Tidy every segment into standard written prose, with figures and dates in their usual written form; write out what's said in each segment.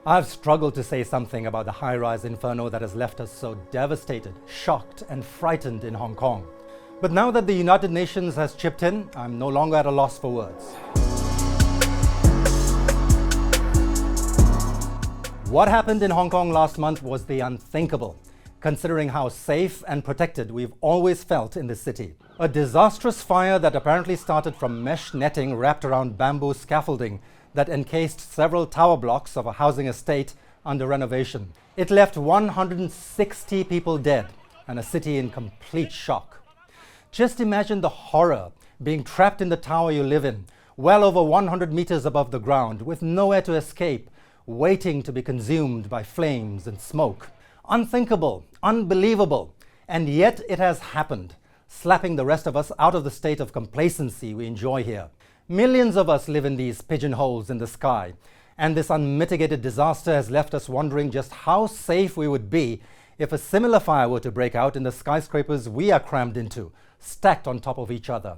I've struggled to say something about the high-rise inferno that has left us so devastated, shocked, and frightened in Hong Kong. But now that the United Nations has chipped in, I'm no longer at a loss for words. What happened in Hong Kong last month was the unthinkable, considering how safe and protected we've always felt in the city. A disastrous fire that apparently started from mesh netting wrapped around bamboo scaffolding that encased several tower blocks of a housing estate under renovation. It left 160 people dead and a city in complete shock. Just imagine the horror being trapped in the tower you live in, well over 100 meters above the ground, with nowhere to escape, waiting to be consumed by flames and smoke. Unthinkable, unbelievable, and yet it has happened, slapping the rest of us out of the state of complacency we enjoy here. Millions of us live in these pigeonholes in the sky, and this unmitigated disaster has left us wondering just how safe we would be if a similar fire were to break out in the skyscrapers we are crammed into, stacked on top of each other.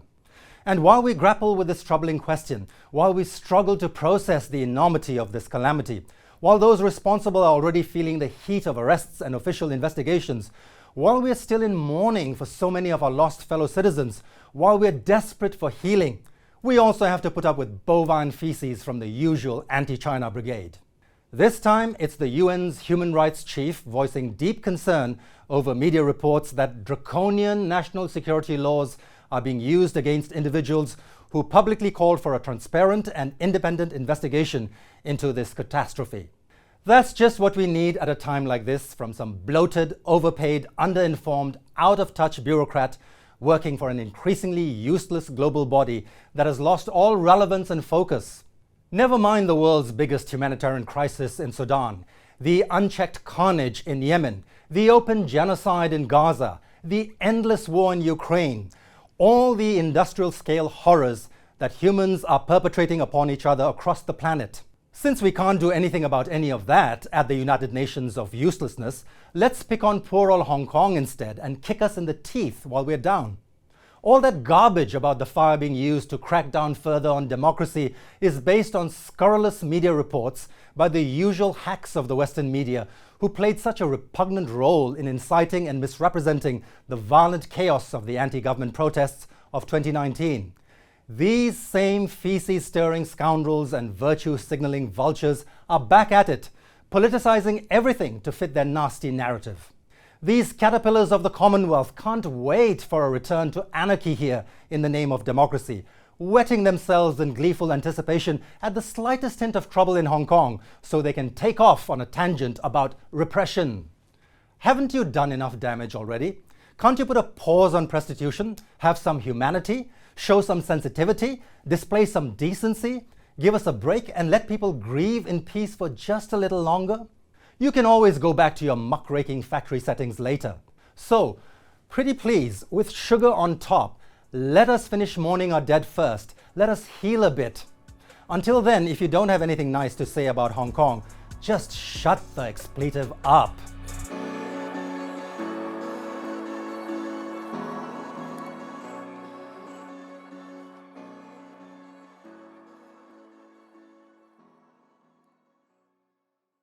And while we grapple with this troubling question, while we struggle to process the enormity of this calamity, while those responsible are already feeling the heat of arrests and official investigations, while we are still in mourning for so many of our lost fellow citizens, while we are desperate for healing, we also have to put up with bovine feces from the usual anti-China brigade. This time, it's the UN's human rights chief voicing deep concern over media reports that draconian national security laws are being used against individuals who publicly called for a transparent and independent investigation into this catastrophe. That's just what we need at a time like this from some bloated, overpaid, underinformed, out-of-touch bureaucrat working for an increasingly useless global body that has lost all relevance and focus. Never mind the world's biggest humanitarian crisis in Sudan, the unchecked carnage in Yemen, the open genocide in Gaza, the endless war in Ukraine, all the industrial-scale horrors that humans are perpetrating upon each other across the planet. Since we can't do anything about any of that at the United Nations of uselessness, let's pick on poor old Hong Kong instead and kick us in the teeth while we're down. All that garbage about the fire being used to crack down further on democracy is based on scurrilous media reports by the usual hacks of the Western media who played such a repugnant role in inciting and misrepresenting the violent chaos of the anti-government protests of 2019. These same feces-stirring scoundrels and virtue-signaling vultures are back at it, politicizing everything to fit their nasty narrative. These caterpillars of the Commonwealth can't wait for a return to anarchy here in the name of democracy, wetting themselves in gleeful anticipation at the slightest hint of trouble in Hong Kong so they can take off on a tangent about repression. Haven't you done enough damage already? Can't you put a pause on prostitution, have some humanity, show some sensitivity, display some decency, give us a break and let people grieve in peace for just a little longer? You can always go back to your muckraking factory settings later. So, pretty please, with sugar on top, let us finish mourning our dead first. Let us heal a bit. Until then, if you don't have anything nice to say about Hong Kong, just shut the expletive up.